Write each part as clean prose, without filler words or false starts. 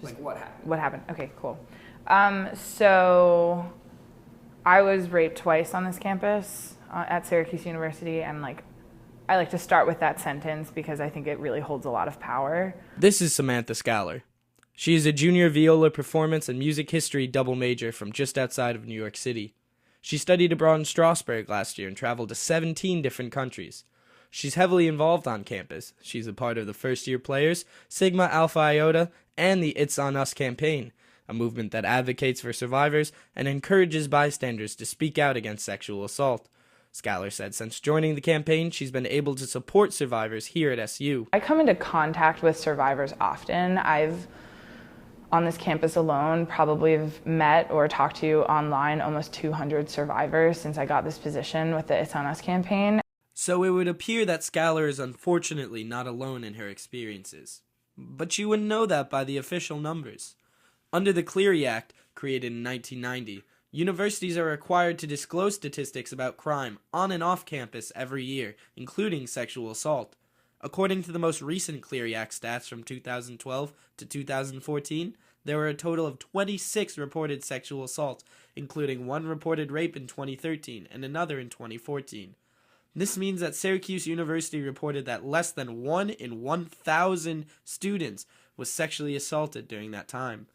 Like, what happened? What happened? Okay, cool. So I was raped twice on this campus at Syracuse University, and I like to start with that sentence because I think it really holds a lot of power. This is Samantha Scaler. She is a junior viola performance and music history double major from just outside of New York City. She studied abroad in Strasbourg last year and traveled to 17 different countries. She's heavily involved on campus. She's a part of the first-year players, Sigma Alpha Iota, and the It's On Us campaign, a movement that advocates for survivors and encourages bystanders to speak out against sexual assault. Scaler said since joining the campaign, she's been able to support survivors here at SU. I come into contact with survivors often. I've, on this campus alone, probably have met or talked to online almost 200 survivors since I got this position with the It's On Us campaign. So it would appear that Scaler is unfortunately not alone in her experiences. But you wouldn't know that by the official numbers. Under the Clery Act, created in 1990, universities are required to disclose statistics about crime on and off campus every year, including sexual assault. According to the most recent Clery Act stats from 2012 to 2014, there were a total of 26 reported sexual assaults, including one reported rape in 2013 and another in 2014. This means that Syracuse University reported that less than 1 in 1,000 students was sexually assaulted during that time.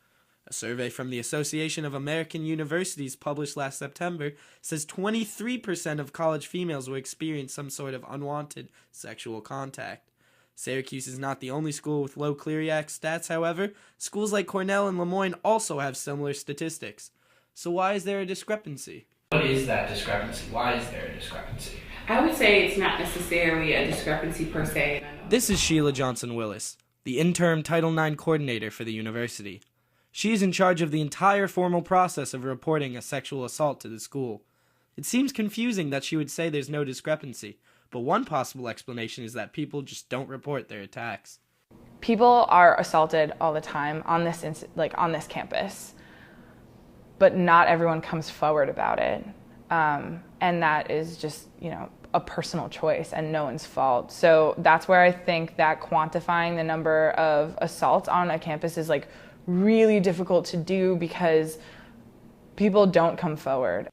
A survey from the Association of American Universities published last September says 23% of college females will experience some sort of unwanted sexual contact. Syracuse is not the only school with low Clery Act stats, however. Schools like Cornell and Lemoyne also have similar statistics. So why is there a discrepancy? What is that discrepancy? Why is there a discrepancy? I would say it's not necessarily a discrepancy per se. This is Sheila Johnson-Willis, the interim Title IX coordinator for the university. She is in charge of the entire formal process of reporting a sexual assault to the school. It seems confusing that she would say there's no discrepancy, but one possible explanation is that people just don't report their attacks. People are assaulted all the time on this campus, but not everyone comes forward about it. And that is just, a personal choice and no one's fault. So that's where I think that quantifying the number of assaults on a campus is really difficult to do because people don't come forward.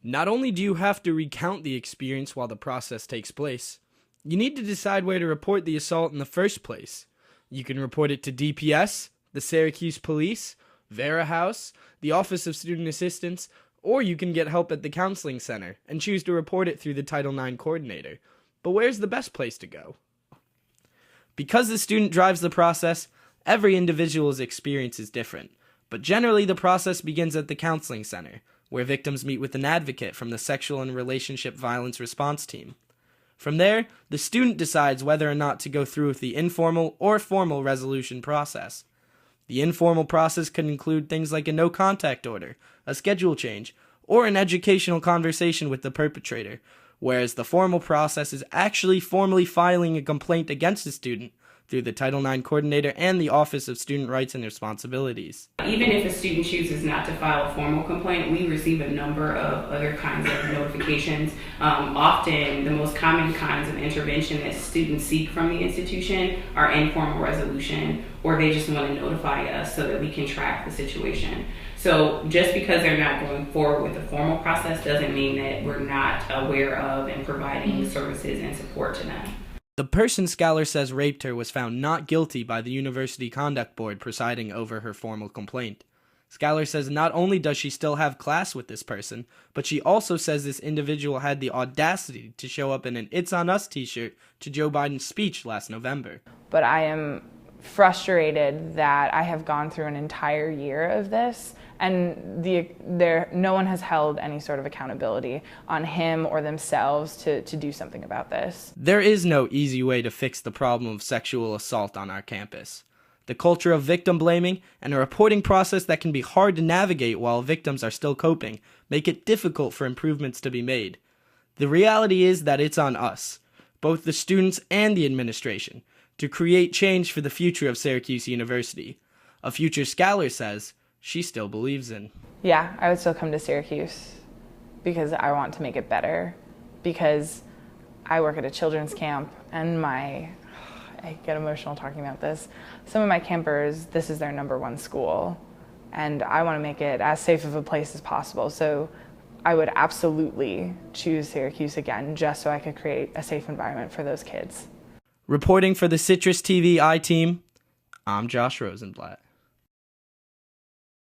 Not only do you have to recount the experience while the process takes place, you need to decide where to report the assault in the first place. You can report it to DPS, the Syracuse Police, Vera House, the Office of Student Assistance, or you can get help at the Counseling Center and choose to report it through the Title IX coordinator. But where's the best place to go? Because the student drives the process, every individual's experience is different. But generally the process begins at the Counseling Center, where victims meet with an advocate from the Sexual and Relationship Violence Response Team. From there, the student decides whether or not to go through with the informal or formal resolution process. The informal process could include things like a no-contact order, a schedule change, or an educational conversation with the perpetrator, whereas the formal process is actually formally filing a complaint against the student through the Title IX coordinator and the Office of Student Rights and Responsibilities. Even if a student chooses not to file a formal complaint, we receive a number of other kinds of notifications. Often, the most common kinds of intervention that students seek from the institution are informal resolution, or they just want to notify us so that we can track the situation. So just because they're not going forward with the formal process doesn't mean that we're not aware of and providing services and support to them. The person Scaler says raped her was found not guilty by the University Conduct Board presiding over her formal complaint. Scaler says not only does she still have class with this person, but she also says this individual had the audacity to show up in an It's On Us t-shirt to Joe Biden's speech last November. But I am frustrated that I have gone through an entire year of this and no one has held any sort of accountability on him or themselves to do something about this. There is no easy way to fix the problem of sexual assault on our campus. The culture of victim blaming and a reporting process that can be hard to navigate while victims are still coping make it difficult for improvements to be made. The reality is that it's on us, both the students and the administration, to create change for the future of Syracuse University, a future Scaler says she still believes in. Yeah, I would still come to Syracuse because I want to make it better, because I work at a children's camp and I get emotional talking about this. Some of my campers, this is their number one school, and I want to make it as safe of a place as possible. So I would absolutely choose Syracuse again, just so I could create a safe environment for those kids. Reporting for the Citrus TV I-Team, I'm Josh Rosenblatt.